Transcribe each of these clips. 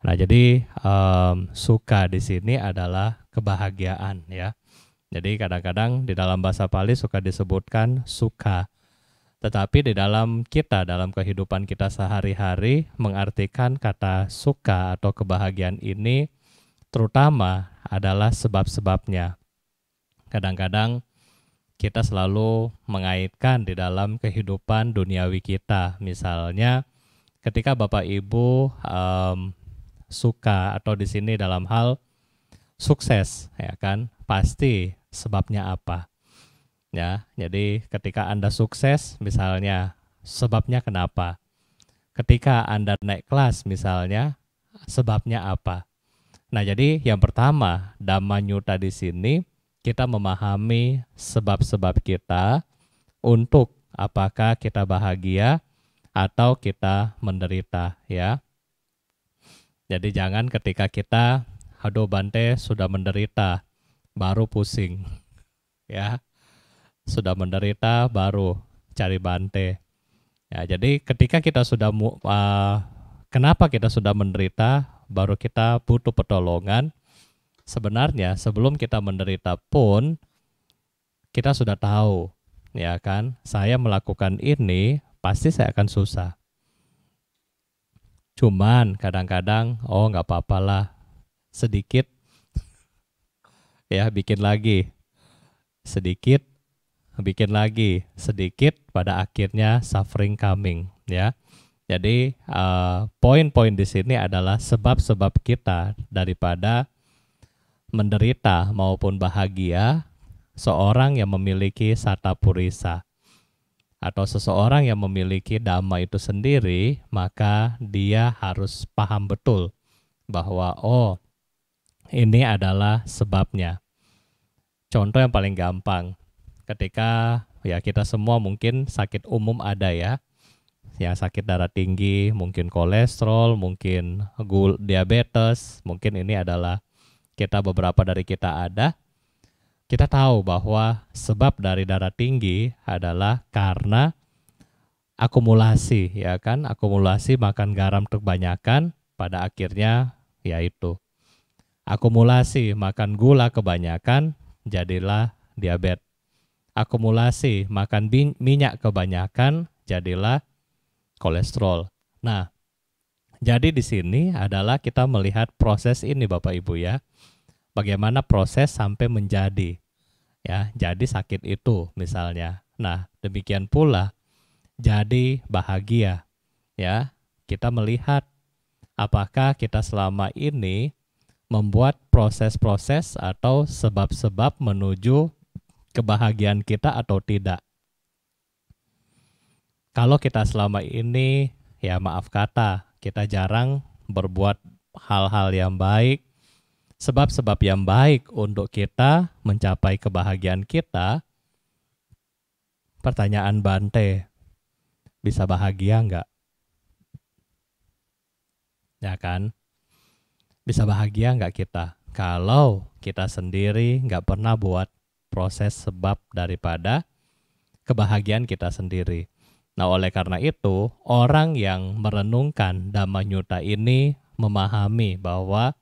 Nah, jadi suka di sini adalah kebahagiaan ya. Jadi kadang-kadang di dalam bahasa Pali suka disebutkan suka. Tetapi di dalam kita, dalam kehidupan kita sehari-hari, mengartikan kata suka atau kebahagiaan ini terutama adalah sebab-sebabnya. Kadang-kadang kita selalu mengaitkan di dalam kehidupan duniawi kita. Misalnya ketika Bapak Ibu suka atau di sini dalam hal sukses, ya kan, pasti sebabnya apa? Ya, jadi ketika Anda sukses, misalnya sebabnya kenapa? Ketika Anda naik kelas, misalnya sebabnya apa? Nah, jadi yang pertama, Dhammanyuta di sini kita memahami sebab-sebab kita untuk apakah kita bahagia atau kita menderita, ya. Jadi jangan ketika kita, aduh Bante sudah menderita, baru pusing, ya. Sudah menderita baru cari Bante. Ya, jadi ketika kita sudah kenapa kita sudah menderita, baru kita butuh pertolongan. Sebenarnya sebelum kita menderita pun kita sudah tahu, ya kan? Saya melakukan ini pasti saya akan susah. Cuman kadang-kadang, oh nggak apa-apalah, sedikit, ya bikin lagi, sedikit, bikin lagi, sedikit, pada akhirnya suffering coming, ya. Jadi poin-poin di sini adalah sebab-sebab kita daripada menderita maupun bahagia seorang yang memiliki sata purisa atau seseorang yang memiliki dhamma itu sendiri, maka dia harus paham betul bahwa oh ini adalah sebabnya. Contoh yang paling gampang, ketika ya kita semua mungkin sakit umum ada ya, yang sakit darah tinggi, mungkin kolesterol, mungkin diabetes, mungkin ini adalah beberapa dari kita ada. Kita tahu bahwa sebab dari darah tinggi adalah karena akumulasi, ya kan? Akumulasi makan garam kebanyakan, pada akhirnya yaitu akumulasi makan gula kebanyakan, jadilah diabetes. Akumulasi makan minyak kebanyakan, jadilah kolesterol. Nah, jadi di sini adalah kita melihat proses ini Bapak Ibu ya. Bagaimana proses sampai menjadi, ya, jadi sakit itu misalnya. Nah, demikian pula jadi bahagia, ya. Kita melihat apakah kita selama ini membuat proses-proses atau sebab-sebab menuju kebahagiaan kita atau tidak. Kalau kita selama ini, ya maaf kata, kita jarang berbuat hal-hal yang baik, sebab-sebab yang baik untuk kita mencapai kebahagiaan kita, pertanyaan Bante, bisa bahagia enggak? Ya kan? Bisa bahagia enggak kita? Kalau kita sendiri enggak pernah buat proses sebab daripada kebahagiaan kita sendiri. Nah, oleh karena itu, orang yang merenungkan Dhammanyuta ini memahami bahwa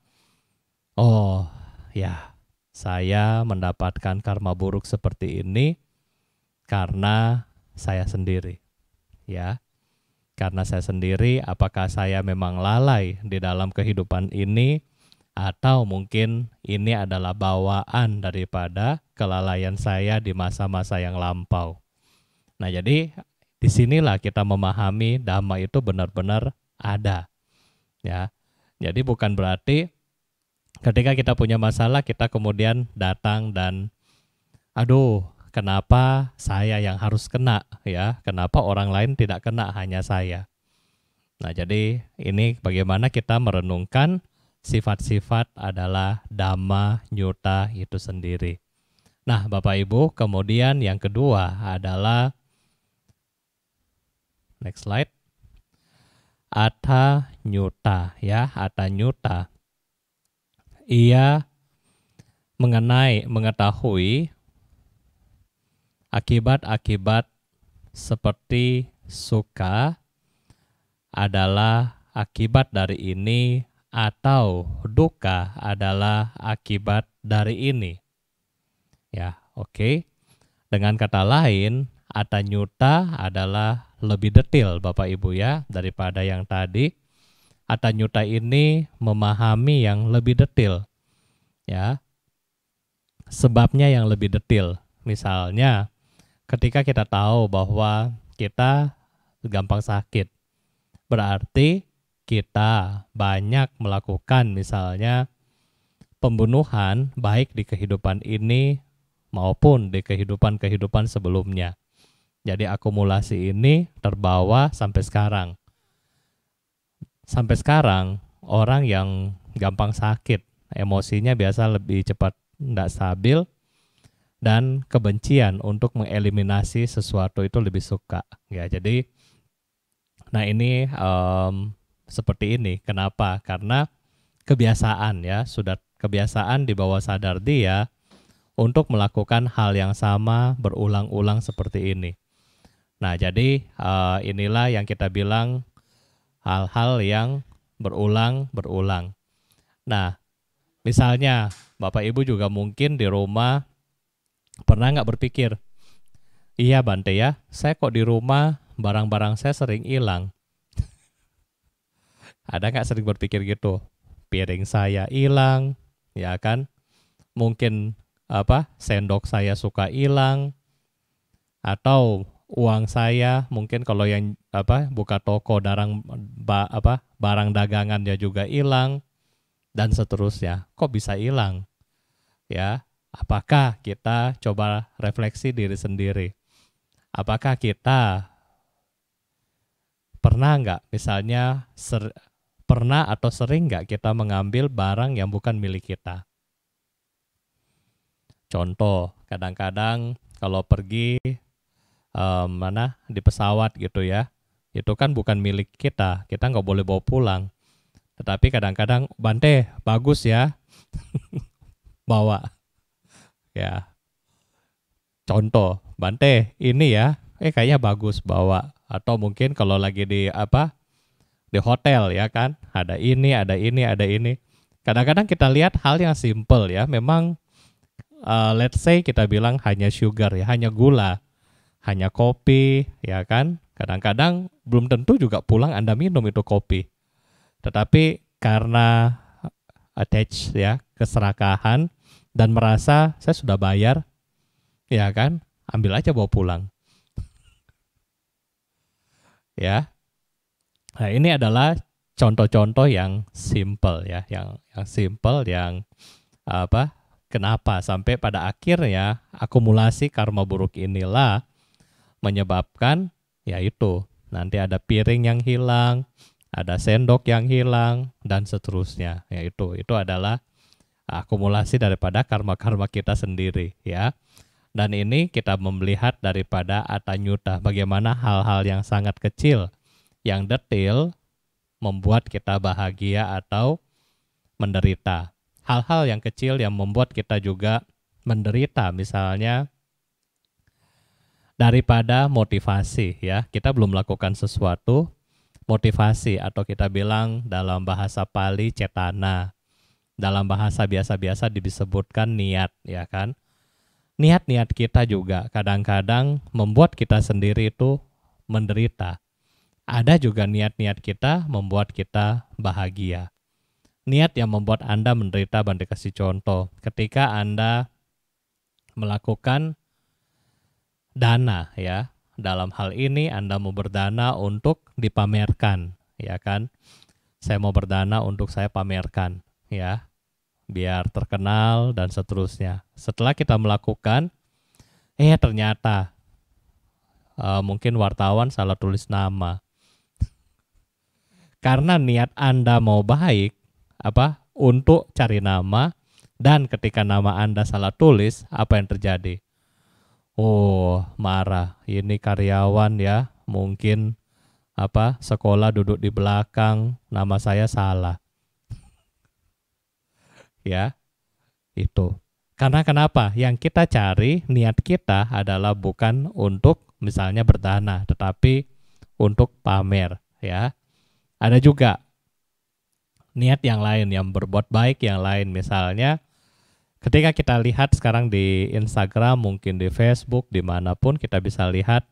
oh ya, saya mendapatkan karma buruk seperti ini karena saya sendiri, ya. Karena saya sendiri, apakah saya memang lalai di dalam kehidupan ini, atau mungkin ini adalah bawaan daripada kelalaian saya di masa-masa yang lampau. Nah, jadi disinilah kita memahami Dhamma itu benar-benar ada, ya. Jadi bukan berarti ketika kita punya masalah, kita kemudian datang dan, aduh, kenapa saya yang harus kena, ya? Kenapa orang lain tidak kena, hanya saya? Nah, jadi ini bagaimana kita merenungkan sifat-sifat adalah Dhammanyuta itu sendiri. Nah, Bapak Ibu, kemudian yang kedua adalah, next slide, Atthanyuta, ya, Atthanyuta. Ia mengetahui akibat-akibat seperti suka adalah akibat dari ini atau duka adalah akibat dari ini. Ya, oke. Dengan kata lain, Atanyuta adalah lebih detail Bapak Ibu ya daripada yang tadi. Atanyuta ini memahami yang lebih detail. Ya. Sebabnya yang lebih detail. Misalnya, ketika kita tahu bahwa kita gampang sakit, berarti kita banyak melakukan misalnya pembunuhan baik di kehidupan ini maupun di kehidupan-kehidupan sebelumnya. Jadi akumulasi ini terbawa sampai sekarang. Sampai sekarang orang yang gampang sakit, emosinya biasa lebih cepat tidak stabil, dan kebencian untuk mengeliminasi sesuatu itu lebih suka. Ya, jadi, nah ini seperti ini. Kenapa? Karena kebiasaan ya, sudah kebiasaan di bawah sadar dia untuk melakukan hal yang sama berulang-ulang seperti ini. Nah, jadi inilah yang kita bilang hal-hal yang berulang-berulang. Nah, misalnya Bapak Ibu juga mungkin di rumah pernah nggak berpikir, iya Bante ya, saya kok di rumah barang-barang saya sering hilang. Ada nggak sering berpikir gitu? Piring saya hilang, ya kan? Mungkin sendok saya suka hilang, atau uang saya mungkin kalau yang buka toko barang dagangannya juga hilang, dan seterusnya. Kok bisa hilang? Ya, apakah kita coba refleksi diri sendiri? Apakah kita pernah nggak misalnya pernah atau sering nggak kita mengambil barang yang bukan milik kita? Contoh, kadang-kadang kalau pergi di pesawat gitu ya, itu kan bukan milik kita nggak boleh bawa pulang. Tetapi kadang-kadang, Bante, bagus ya, bawa. Ya, contoh, Bante, ini ya, kayaknya bagus bawa. Atau mungkin kalau lagi di hotel ya kan, ada ini, ada ini, ada ini. Kadang-kadang kita lihat hal yang simple ya, memang let's say kita bilang hanya sugar ya, hanya gula, hanya kopi ya kan. Kadang-kadang belum tentu juga pulang Anda minum itu kopi. Tetapi karena attach ya, keserakahan dan merasa saya sudah bayar, ya kan, ambil aja bawa pulang. Ya. Nah, ini adalah contoh-contoh yang simple ya, yang simple, yang kenapa sampai pada akhirnya akumulasi karma buruk inilah menyebabkan yaitu nanti ada piring yang hilang, ada sendok yang hilang, dan seterusnya. Yaitu itu adalah akumulasi daripada karma-karma kita sendiri ya. Dan ini kita melihat daripada Atanyuta, bagaimana hal-hal yang sangat kecil, yang detail membuat kita bahagia atau menderita. Hal-hal yang kecil yang membuat kita juga menderita, misalnya daripada motivasi ya, kita belum melakukan sesuatu, motivasi atau kita bilang dalam bahasa Pali cetana, dalam bahasa biasa-biasa disebutkan niat ya kan. Niat-niat kita juga kadang-kadang membuat kita sendiri itu menderita. Ada juga niat-niat kita membuat kita bahagia. Niat yang membuat Anda menderita, Bante kasih contoh, ketika Anda melakukan dana ya. Dalam hal ini Anda mau berdana untuk dipamerkan, ya kan? Saya mau berdana untuk saya pamerkan, ya. Biar terkenal dan seterusnya. Setelah kita melakukan, ternyata mungkin wartawan salah tulis nama. Karena niat Anda mau baik, untuk cari nama, dan ketika nama Anda salah tulis, apa yang terjadi? Oh, marah. Ini karyawan ya, mungkin sekolah duduk di belakang, nama saya salah. Ya, itu. Karena kenapa? Yang kita cari, niat kita adalah bukan untuk misalnya berdana, tetapi untuk pamer, ya. Ada juga niat yang lain, yang berbuat baik yang lain. Misalnya ketika kita lihat sekarang di Instagram, mungkin di Facebook, dimanapun kita bisa lihat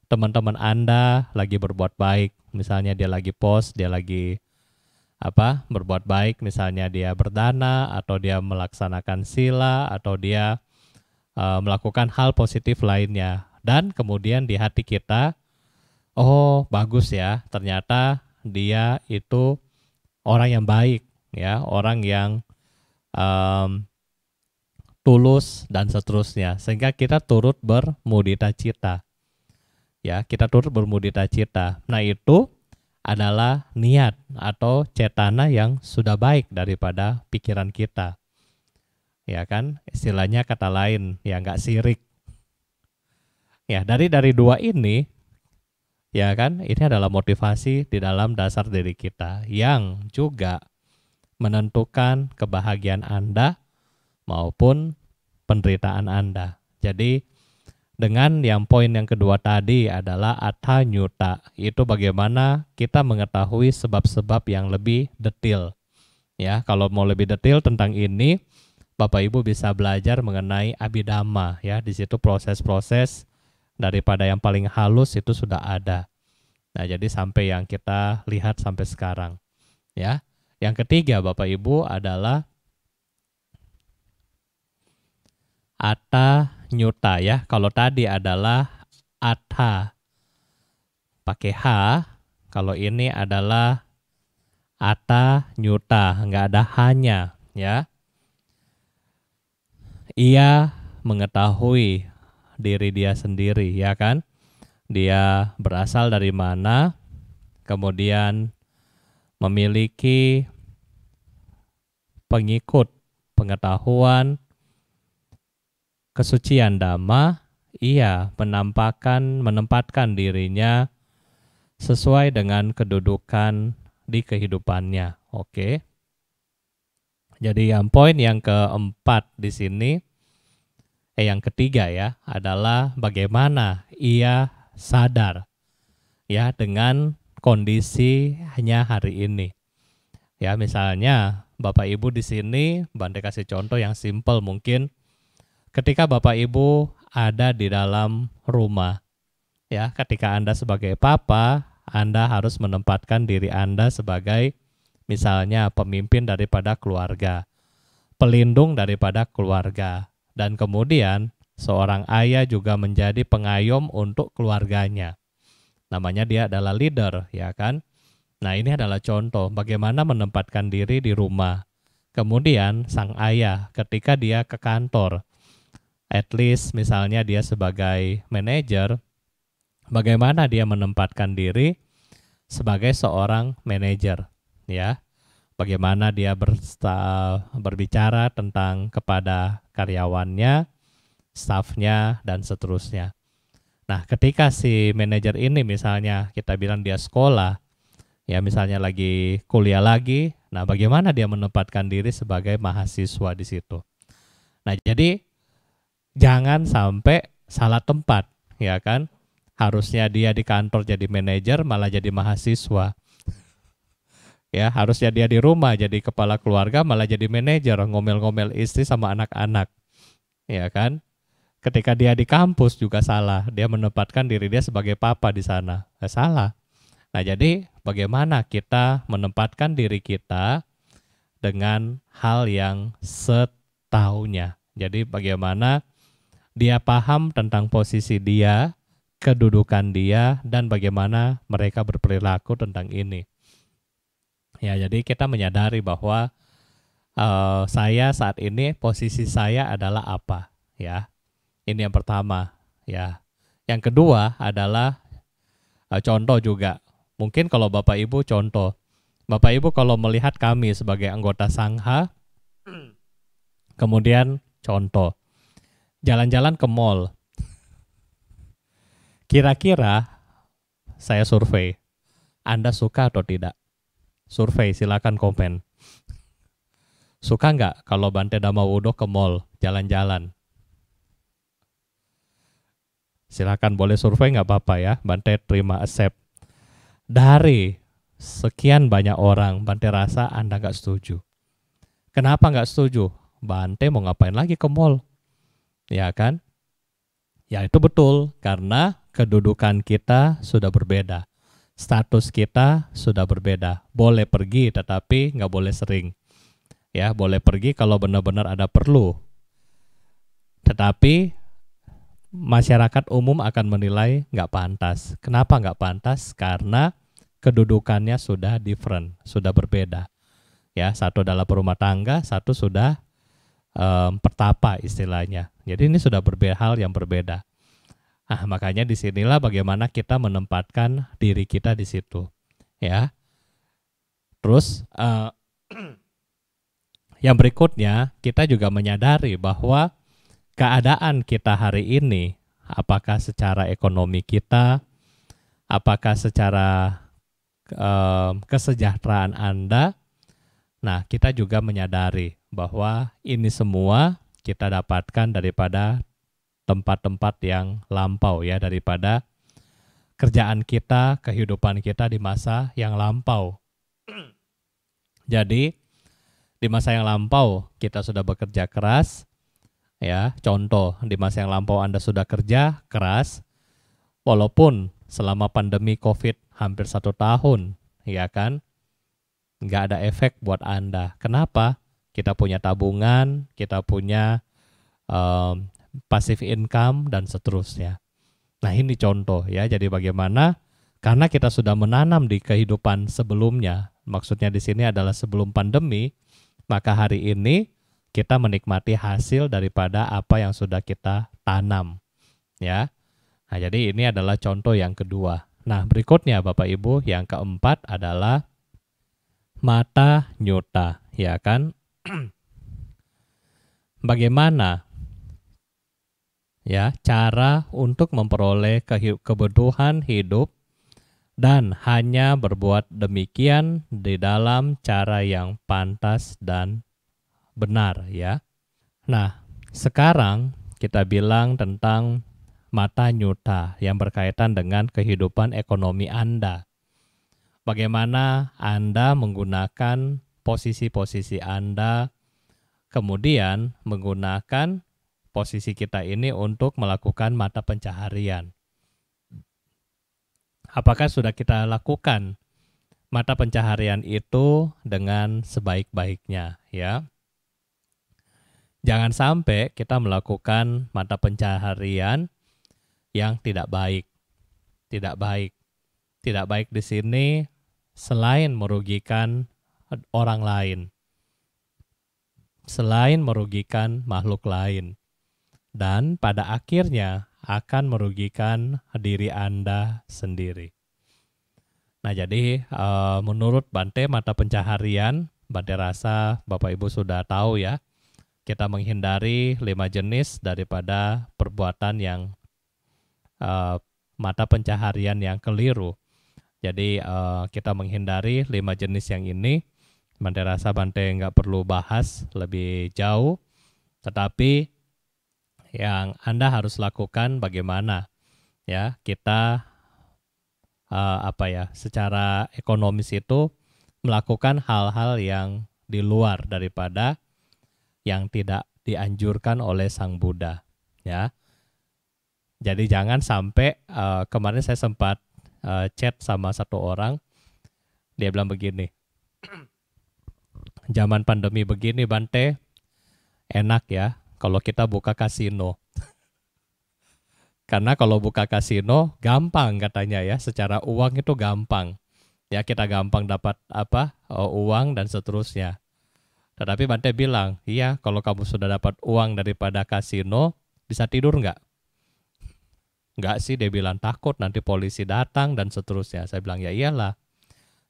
teman-teman Anda lagi berbuat baik. Misalnya dia lagi post, dia lagi berbuat baik, misalnya dia berdana, atau dia melaksanakan sila, atau dia melakukan hal positif lainnya. Dan kemudian di hati kita, oh bagus ya, ternyata dia itu orang yang baik, ya, orang yang tulus dan seterusnya, sehingga kita turut bermudita cita, ya, kita turut bermudita cita. Nah, itu adalah niat atau cetana yang sudah baik daripada pikiran kita, ya kan, istilahnya kata lain ya, nggak sirik, ya. Dari dua ini, ya kan, ini adalah motivasi di dalam dasar diri kita yang juga menentukan kebahagiaan Anda maupun penderitaan Anda. Jadi dengan yang poin yang kedua tadi adalah atha nyuta, itu bagaimana kita mengetahui sebab-sebab yang lebih detail. Ya, kalau mau lebih detail tentang ini, Bapak Ibu bisa belajar mengenai Abhidhamma, ya. Di situ proses-proses daripada yang paling halus itu sudah ada. Nah, jadi sampai yang kita lihat sampai sekarang, ya. Yang ketiga Bapak Ibu adalah atha nyuta, ya. Kalau tadi adalah atha pakai H, kalau ini adalah atha nyuta, nggak ada hanya, ya. Ia mengetahui diri dia sendiri, ya kan? Dia berasal dari mana, kemudian memiliki pengikut pengetahuan kesucian Dhamma, ia menempatkan dirinya sesuai dengan kedudukan di kehidupannya. Oke. Jadi yang poin yang keempat di sini, yang ketiga ya, adalah bagaimana ia sadar, ya, dengan kondisi hanya hari ini. Ya, misalnya Bapak Ibu di sini, Bante kasih contoh yang simpel mungkin. Ketika Bapak Ibu ada di dalam rumah, ya, ketika Anda sebagai papa, Anda harus menempatkan diri Anda sebagai misalnya pemimpin daripada keluarga, pelindung daripada keluarga, dan kemudian seorang ayah juga menjadi pengayom untuk keluarganya. Namanya dia adalah leader, ya kan? Nah, ini adalah contoh bagaimana menempatkan diri di rumah. Kemudian sang ayah ketika dia ke kantor, at least misalnya dia sebagai manajer, bagaimana dia menempatkan diri sebagai seorang manajer, ya. Bagaimana dia berbicara tentang kepada karyawannya, stafnya, dan seterusnya. Nah, ketika si manajer ini misalnya kita bilang dia sekolah, ya misalnya lagi kuliah lagi, nah bagaimana dia menempatkan diri sebagai mahasiswa di situ. Nah, jadi jangan sampai salah tempat, ya kan? Harusnya dia di kantor jadi manajer, malah jadi mahasiswa. Ya, harusnya dia di rumah jadi kepala keluarga, malah jadi manajer, ngomel-ngomel istri sama anak-anak. Ya kan? Ketika dia di kampus juga salah, dia menempatkan diri dia sebagai papa di sana. Salah. Nah, jadi bagaimana kita menempatkan diri kita dengan hal yang setaunya. Jadi bagaimana dia paham tentang posisi dia, kedudukan dia, dan bagaimana mereka berperilaku tentang ini. Ya, jadi kita menyadari bahwa saya saat ini posisi saya adalah apa, ya. Ini yang pertama, ya. Yang kedua adalah contoh juga. Mungkin kalau Bapak Ibu contoh, Bapak Ibu kalau melihat kami sebagai anggota sangha, kemudian contoh, jalan-jalan ke mall. Kira-kira saya survei, Anda suka atau tidak? Survei, silakan komen. Suka nggak kalau Bante Dhamma Wudho ke mall, jalan-jalan? Silakan boleh survei nggak apa-apa ya, Bante terima accept. Dari sekian banyak orang, Bante rasa Anda nggak setuju. Kenapa nggak setuju? Bante mau ngapain lagi ke mall? Ya kan? Ya itu betul, karena kedudukan kita sudah berbeda. Status kita sudah berbeda. Boleh pergi tetapi nggak boleh sering. Ya, boleh pergi kalau benar-benar ada perlu. Tetapi masyarakat umum akan menilai nggak pantas. Kenapa nggak pantas? Karena kedudukannya sudah different, sudah berbeda. Ya, satu dalam rumah tangga, satu sudah pertapa istilahnya. Jadi ini sudah berbeda, hal yang berbeda. Nah, makanya disinilah bagaimana kita menempatkan diri kita di situ, ya. Terus yang berikutnya kita juga menyadari bahwa keadaan kita hari ini, apakah secara ekonomi kita, apakah secara kesejahteraan Anda, nah kita juga menyadari bahwa ini semua kita dapatkan daripada tempat-tempat yang lampau ya, daripada kerjaan kita, kehidupan kita di masa yang lampau. Jadi di masa yang lampau kita sudah bekerja keras, ya. Contoh, di masa yang lampau Anda sudah kerja keras, walaupun selama pandemi COVID hampir 1 tahun, ya kan, nggak ada efek buat Anda. Kenapa? Kita punya tabungan, kita punya passive income dan seterusnya. Nah ini contoh ya, jadi bagaimana karena kita sudah menanam di kehidupan sebelumnya, maksudnya di sini adalah sebelum pandemi, maka hari ini kita menikmati hasil daripada apa yang sudah kita tanam ya. Nah jadi ini adalah contoh yang kedua. Nah berikutnya Bapak Ibu, yang keempat adalah mata nyuta, ya kan. Bagaimana ya cara untuk memperoleh kebutuhan hidup dan hanya berbuat demikian di dalam cara yang pantas dan benar ya. Nah, sekarang kita bilang tentang mata nyuta yang berkaitan dengan kehidupan ekonomi Anda. Bagaimana Anda menggunakan posisi-posisi Anda, kemudian menggunakan posisi kita ini untuk melakukan mata pencaharian. Apakah sudah kita lakukan mata pencaharian itu dengan sebaik-baiknya ya? Jangan sampai kita melakukan mata pencaharian yang tidak baik. Tidak baik. Tidak baik di sini selain merugikan orang lain, selain merugikan makhluk lain, dan pada akhirnya akan merugikan diri Anda sendiri. Nah jadi menurut Bante mata pencaharian, Bante rasa Bapak Ibu sudah tahu ya, kita menghindari 5 jenis daripada perbuatan yang mata pencaharian yang keliru. Jadi kita menghindari 5 jenis yang ini. Bante rasa Bante nggak perlu bahas lebih jauh, tetapi yang Anda harus lakukan bagaimana ya kita secara ekonomis itu melakukan hal-hal yang di luar daripada yang tidak dianjurkan oleh Sang Buddha ya. Jadi jangan sampai kemarin saya sempat chat sama satu orang, dia bilang begini, zaman pandemi begini Bante enak ya kalau kita buka kasino. Karena kalau buka kasino gampang katanya ya, secara uang itu gampang. Ya kita gampang dapat uang dan seterusnya. Tetapi Bante bilang, iya kalau kamu sudah dapat uang daripada kasino, bisa tidur nggak? Nggak sih, dia bilang takut nanti polisi datang dan seterusnya. Saya bilang ya iyalah.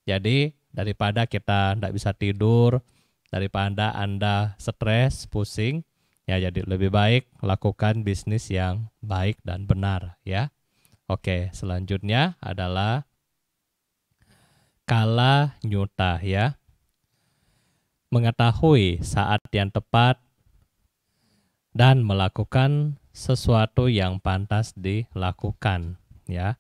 Jadi daripada kita nggak bisa tidur, daripada Anda stres, pusing, ya jadi lebih baik lakukan bisnis yang baik dan benar ya. Oke, selanjutnya adalah kala nyuta ya. Mengetahui saat yang tepat dan melakukan sesuatu yang pantas dilakukan ya.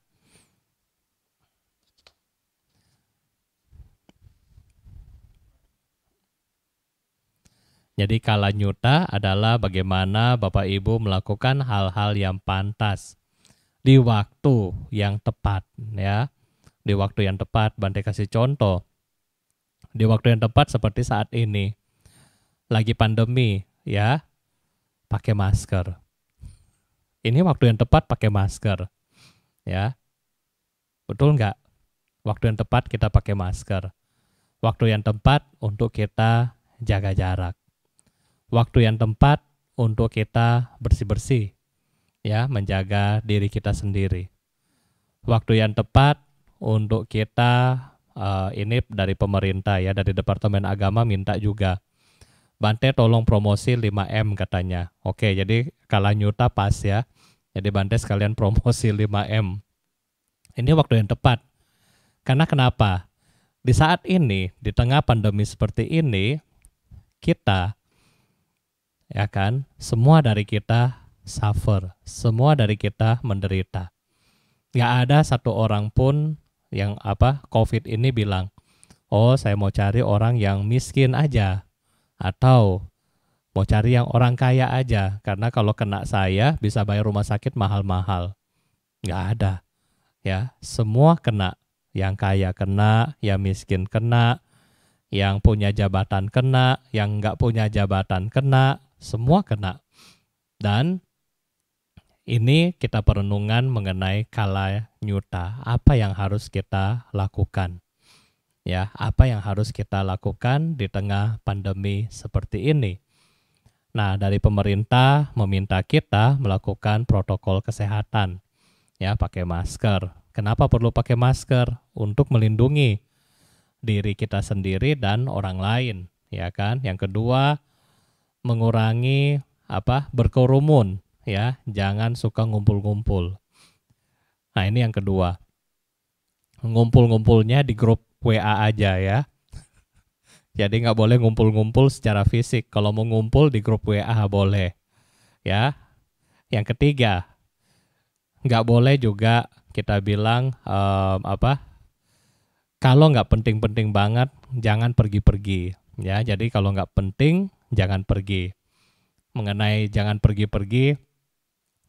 Jadi kala nyuta adalah bagaimana Bapak Ibu melakukan hal-hal yang pantas di waktu yang tepat, ya. Di waktu yang tepat, Bante kasih contoh. Di waktu yang tepat seperti saat ini, lagi pandemi, ya, pakai masker. Ini waktu yang tepat pakai masker, ya. Betul nggak? Waktu yang tepat kita pakai masker. Waktu yang tepat untuk kita jaga jarak. Waktu yang tepat untuk kita bersih-bersih, ya, menjaga diri kita sendiri. Waktu yang tepat untuk kita, ini dari pemerintah, ya, dari Departemen Agama minta juga, Bante tolong promosi 5M katanya. Oke, jadi kala nyuta pas, ya. Jadi Bante sekalian promosi 5M. Ini waktu yang tepat. Karena kenapa? Di saat ini, di tengah pandemi seperti ini, kita, ya kan, semua dari kita suffer, semua dari kita menderita. Nggak ada satu orang pun yang COVID ini bilang, oh saya mau cari orang yang miskin aja, atau mau cari yang orang kaya aja, karena kalau kena saya bisa bayar rumah sakit mahal-mahal. Nggak ada, ya, semua kena. Yang kaya kena, yang miskin kena, yang punya jabatan kena, yang nggak punya jabatan kena, semua kena. Dan ini kita perenungan mengenai kala nyuta. Apa yang harus kita lakukan? Ya, apa yang harus kita lakukan di tengah pandemi seperti ini? Nah, dari pemerintah meminta kita melakukan protokol kesehatan. Ya, pakai masker. Kenapa perlu pakai masker? Untuk melindungi diri kita sendiri dan orang lain, ya kan? Yang kedua, mengurangi berkerumun, ya, jangan suka ngumpul-ngumpul. Nah, ini yang kedua. Ngumpul-ngumpulnya di grup WA aja, ya. Jadi nggak boleh ngumpul-ngumpul secara fisik. Kalau mau ngumpul di grup WA boleh, ya. Yang ketiga, nggak boleh juga kita bilang kalau nggak penting-penting banget, jangan pergi-pergi, ya. Jadi kalau nggak penting, jangan pergi. Mengenai jangan pergi-pergi,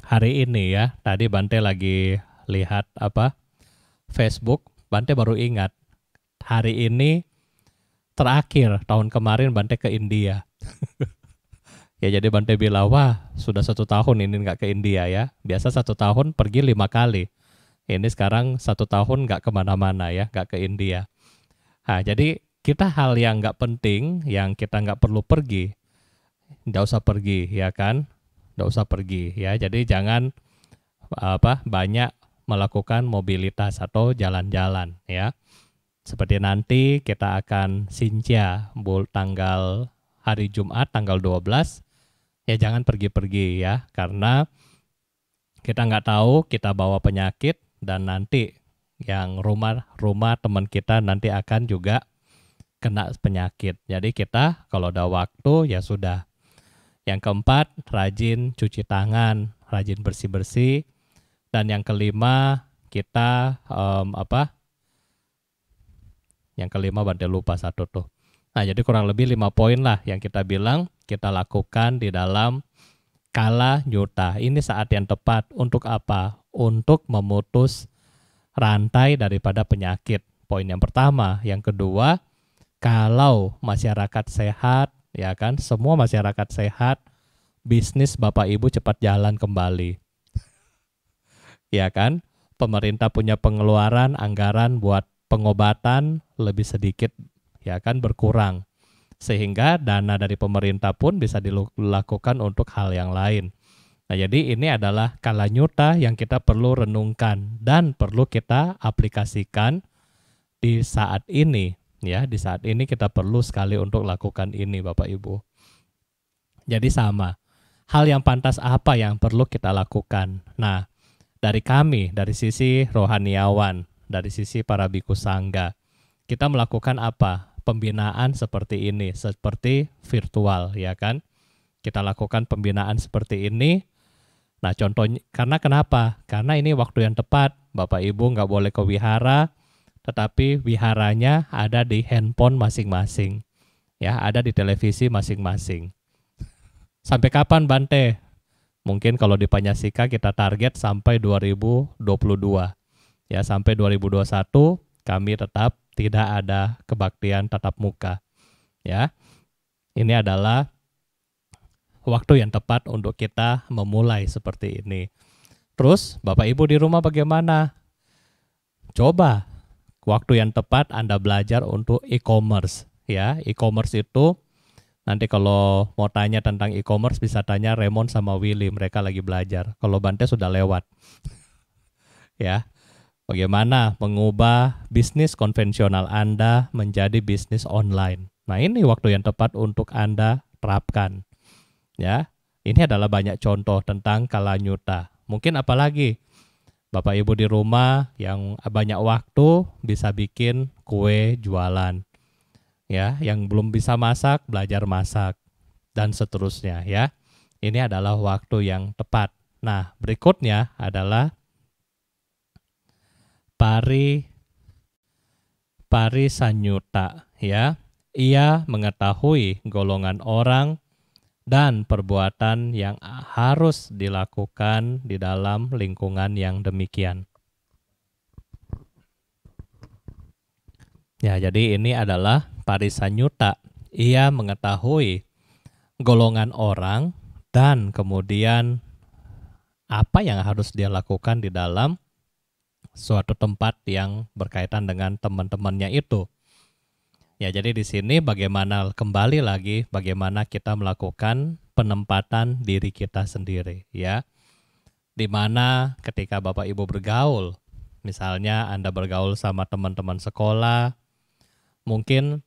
hari ini, ya, tadi Bante lagi lihat Facebook, Bante baru ingat, hari ini terakhir tahun kemarin Bante ke India. Ya, jadi Bante bilang, wah, sudah 1 tahun ini nggak ke India, ya. Biasa 1 tahun pergi 5 kali. Ini sekarang 1 tahun nggak kemana-mana, ya, nggak ke India. Nah, jadi kita hal yang nggak penting, yang kita nggak perlu pergi, nggak usah pergi, ya kan? Nggak usah pergi, ya. Jadi jangan banyak melakukan mobilitas atau jalan-jalan, ya. Seperti nanti kita akan Sinja tanggal hari Jumat tanggal 12, ya jangan pergi-pergi, ya, karena kita nggak tahu kita bawa penyakit dan nanti yang rumah teman kita nanti akan juga kena penyakit. Jadi kita kalau ada waktu ya sudah. Yang keempat, rajin cuci tangan, rajin bersih-bersih. Dan yang kelima, kita Yang kelima Bante lupa satu tuh. Nah, jadi kurang lebih 5 poin lah yang kita bilang kita lakukan di dalam kala nyuta. Ini saat yang tepat untuk apa? Untuk memutus rantai daripada penyakit. Poin yang pertama. Yang kedua, kalau masyarakat sehat, ya kan, semua masyarakat sehat, bisnis Bapak Ibu cepat jalan kembali. Ya kan, pemerintah punya pengeluaran anggaran buat pengobatan lebih sedikit, ya kan, berkurang. Sehingga dana dari pemerintah pun bisa dilakukan untuk hal yang lain. Nah, jadi ini adalah kala nyuta yang kita perlu renungkan dan perlu kita aplikasikan di saat ini, ya. Di saat ini kita perlu sekali untuk lakukan ini, Bapak Ibu. Jadi sama, hal yang pantas apa yang perlu kita lakukan. Nah, dari kami, dari sisi rohaniawan, dari sisi para biku sangga, kita melakukan apa? Pembinaan seperti ini, seperti virtual, ya kan? Kita lakukan pembinaan seperti ini. Nah, contohnya, karena kenapa? Karena ini waktu yang tepat. Bapak Ibu nggak boleh ke wihara, tetapi wiharanya ada di handphone masing-masing, ya, ada di televisi masing-masing. Sampai kapan Bante? Mungkin kalau di Panyasika kita target sampai 2022. Ya, sampai 2021 kami tetap tidak ada kebaktian tatap muka. Ya. Ini adalah waktu yang tepat untuk kita memulai seperti ini. Terus, Bapak Ibu di rumah bagaimana? Coba waktu yang tepat Anda belajar untuk e-commerce. Ya, e-commerce itu nanti kalau mau tanya tentang e-commerce bisa tanya Raymond sama Willy, mereka lagi belajar. Kalau Bante sudah lewat. Ya. Bagaimana mengubah bisnis konvensional Anda menjadi bisnis online. Nah, ini waktu yang tepat untuk Anda terapkan. Ya. Ini adalah banyak contoh tentang Kalanyuta. Mungkin apalagi Bapak Ibu di rumah yang banyak waktu bisa bikin kue jualan. Ya, yang belum bisa masak, belajar masak, dan seterusnya ya. Ini adalah waktu yang tepat. Nah, berikutnya adalah Parisanyuta ya. Ia mengetahui golongan orang dan perbuatan yang harus dilakukan di dalam lingkungan yang demikian. Ya, jadi ini adalah Parisanyuta. Ia mengetahui golongan orang dan kemudian apa yang harus dia lakukan di dalam suatu tempat yang berkaitan dengan teman-temannya itu. Ya, jadi di sini bagaimana kembali lagi bagaimana kita melakukan penempatan diri kita sendiri ya. Di mana ketika Bapak Ibu bergaul, misalnya Anda bergaul sama teman-teman sekolah, mungkin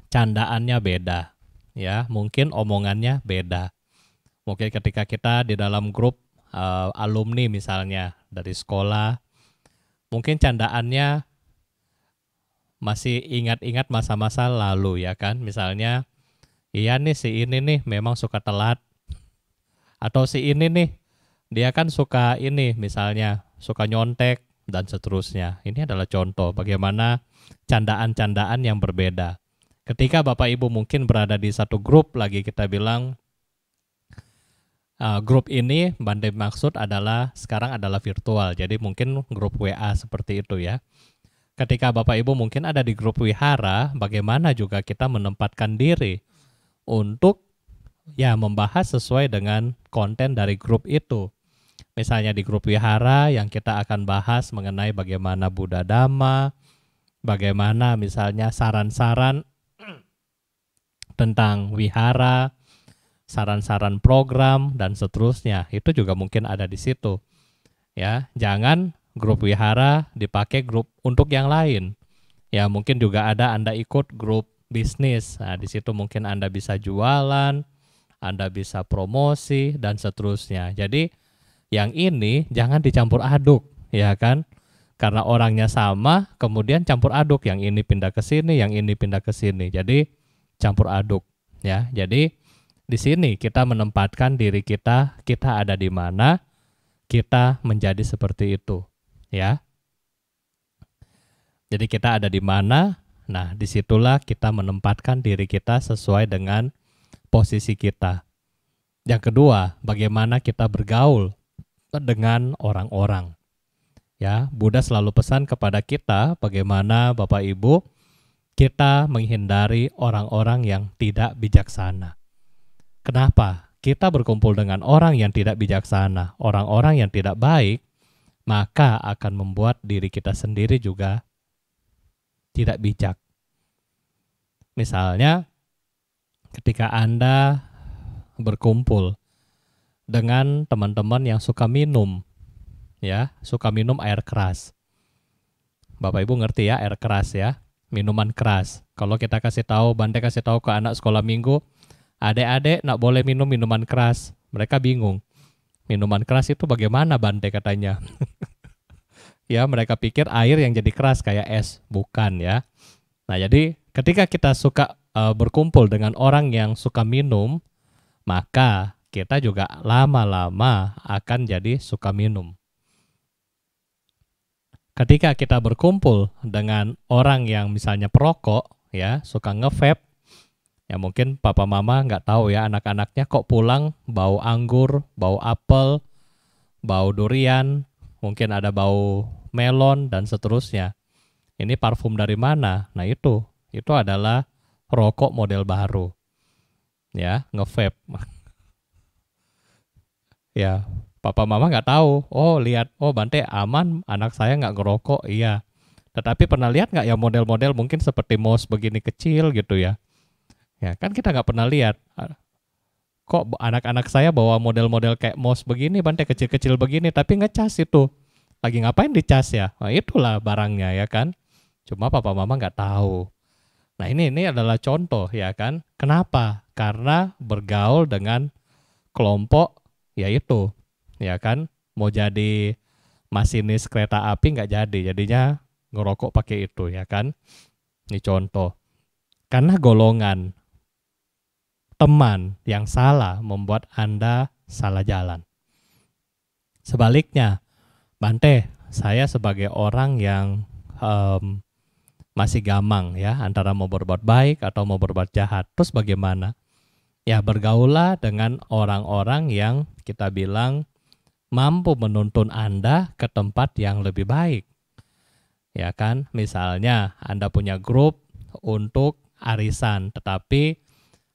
candaannya beda, ya, mungkin omongannya beda. Mungkin ketika kita di dalam grup alumni misalnya dari sekolah, mungkin candaannya masih ingat-ingat masa-masa lalu ya kan. Misalnya, iya nih si ini nih memang suka telat. Atau si ini nih, dia kan suka ini misalnya, suka nyontek dan seterusnya. Ini adalah contoh bagaimana candaan-candaan yang berbeda. Ketika Bapak Ibu mungkin berada di satu grup lagi kita bilang, grup ini Bante maksud adalah sekarang adalah virtual. Jadi mungkin grup WA seperti itu ya. Ketika Bapak Ibu mungkin ada di grup wihara, bagaimana juga kita menempatkan diri untuk ya membahas sesuai dengan konten dari grup itu. Misalnya di grup wihara yang kita akan bahas mengenai bagaimana Buddha Dhamma, bagaimana misalnya saran-saran tentang wihara, saran-saran program dan seterusnya. Itu juga mungkin ada di situ. Ya, jangan grup wihara dipakai grup untuk yang lain. Ya, mungkin juga ada Anda ikut grup bisnis. Nah, di situ mungkin Anda bisa jualan, Anda bisa promosi dan seterusnya. Jadi, yang ini jangan dicampur aduk, ya kan? Karena orangnya sama, kemudian campur aduk, yang ini pindah ke sini, yang ini pindah ke sini. Jadi, campur aduk, ya. Jadi, di sini kita menempatkan diri kita ada di mana, kita menjadi seperti itu. Ya, jadi kita ada di mana, nah disitulah kita menempatkan diri kita sesuai dengan posisi kita. Yang kedua, bagaimana kita bergaul dengan orang-orang. Ya, Buddha selalu pesan kepada kita bagaimana Bapak Ibu kita menghindari orang-orang yang tidak bijaksana. Kenapa? Kita berkumpul dengan orang yang tidak bijaksana, orang-orang yang tidak baik, maka akan membuat diri kita sendiri juga tidak bijak. Misalnya, ketika Anda berkumpul dengan teman-teman yang suka minum, ya, suka minum air keras. Bapak Ibu ngerti ya air keras ya, minuman keras. Kalau kita kasih tahu, Bante kasih tahu ke anak sekolah minggu, adik-adik nak boleh minum minuman keras, mereka bingung. Minuman keras itu bagaimana Bante katanya? Ya, mereka pikir air yang jadi keras kayak es, bukan ya. Nah, jadi ketika kita suka berkumpul dengan orang yang suka minum, maka kita juga lama-lama akan jadi suka minum. Ketika kita berkumpul dengan orang yang misalnya perokok, ya, suka nge-vape, Ya mungkin papa mama nggak tahu ya anak-anaknya kok pulang bau anggur, bau apel, bau durian, mungkin ada bau melon dan seterusnya. Ini parfum dari mana? Nah itu adalah rokok model baru. Ya, nge-vape. Ya, papa mama nggak tahu. Oh lihat, oh Bante aman, anak saya nggak ngerokok. Iya. Tetapi pernah lihat nggak ya model-model mungkin seperti mouse begini kecil gitu ya? Ya kan kita nggak pernah lihat. Kok anak-anak saya bawa model-model kayak mouse begini, Bante kecil-kecil begini, tapi ngecas itu. Lagi ngapain dicas ya? Nah, itulah barangnya ya kan. Cuma papa mama nggak tahu. Nah ini adalah contoh ya kan. Kenapa? Karena bergaul dengan kelompok yaitu ya kan. Mau jadi masinis kereta api nggak jadi. Jadinya ngerokok pakai itu ya kan. Ini contoh. Karena golongan teman yang salah membuat Anda salah jalan. Sebaliknya, Bante, saya sebagai orang yang masih gamang ya antara mau berbuat baik atau mau berbuat jahat. Terus bagaimana? Ya bergaulah dengan orang-orang yang kita bilang mampu menuntun Anda ke tempat yang lebih baik. Ya kan? Misalnya Anda punya grup untuk arisan, tetapi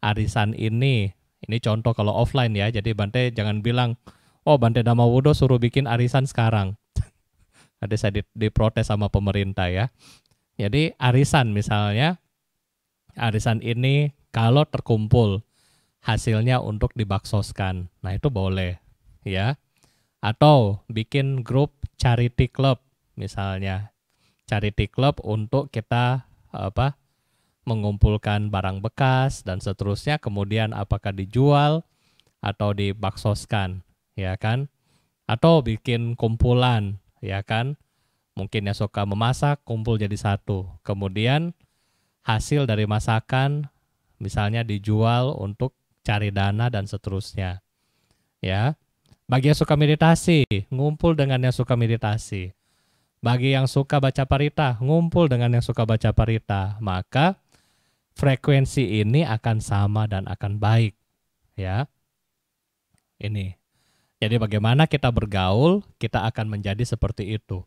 arisan ini contoh kalau offline ya. Jadi Bante jangan bilang, "Oh, Bante Damawudo suruh bikin arisan sekarang." Nanti saya diprotes sama pemerintah ya. Jadi arisan misalnya, arisan ini kalau terkumpul hasilnya untuk dibaksoskan. Nah itu boleh ya. Atau bikin grup charity club misalnya. Charity club untuk kita mengumpulkan barang bekas dan seterusnya, kemudian apakah dijual atau dibaksoskan ya kan. Atau bikin kumpulan ya kan. Mungkin yang suka memasak kumpul jadi satu. Kemudian hasil dari masakan misalnya dijual untuk cari dana dan seterusnya. Ya. Bagi yang suka meditasi, ngumpul dengan yang suka meditasi. Bagi yang suka baca parita, ngumpul dengan yang suka baca parita. Maka frekuensi ini akan sama dan akan baik. Ya. Ini. Jadi bagaimana kita bergaul, kita akan menjadi seperti itu.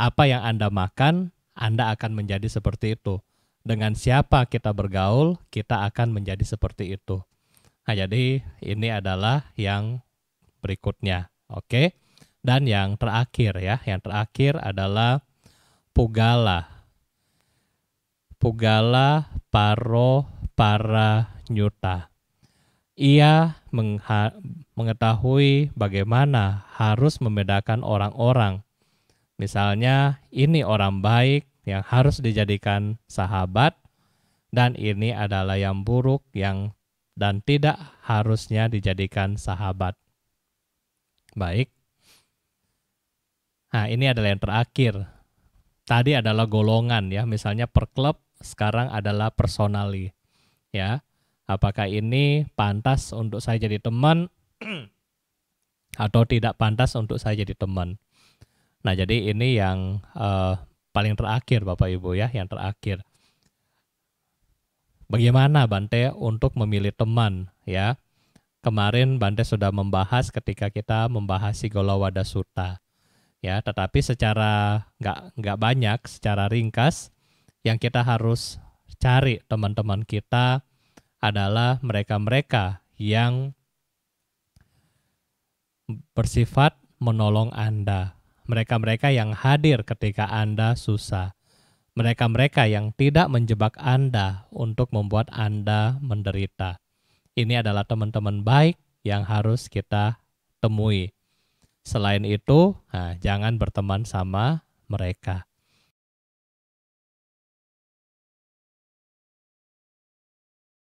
Apa yang Anda makan, Anda akan menjadi seperti itu. Dengan siapa kita bergaul, kita akan menjadi seperti itu. Nah, jadi ini adalah yang berikutnya. Oke. Dan yang terakhir ya, yang terakhir adalah Pugala. Pugala paro para nyuta. Ia mengetahui bagaimana harus membedakan orang-orang. Misalnya ini orang baik yang harus dijadikan sahabat dan ini adalah yang buruk yang dan tidak harusnya dijadikan sahabat. Baik. Nah, ini adalah yang terakhir. Tadi adalah golongan ya, misalnya per klub, sekarang adalah personali. Ya. Apakah ini pantas untuk saya jadi teman atau tidak pantas untuk saya jadi teman? Nah, jadi ini yang paling terakhir Bapak Ibu ya, yang terakhir. Bagaimana Bante untuk memilih teman ya? Kemarin Bante sudah membahas ketika kita membahas Sigolawada Sutta. Ya, tetapi secara nggak banyak, secara ringkas, yang kita harus cari teman-teman kita adalah mereka-mereka yang bersifat menolong Anda. Mereka-mereka yang hadir ketika Anda susah. Mereka-mereka yang tidak menjebak Anda untuk membuat Anda menderita. Ini adalah teman-teman baik yang harus kita temui. Selain itu, jangan berteman sama mereka.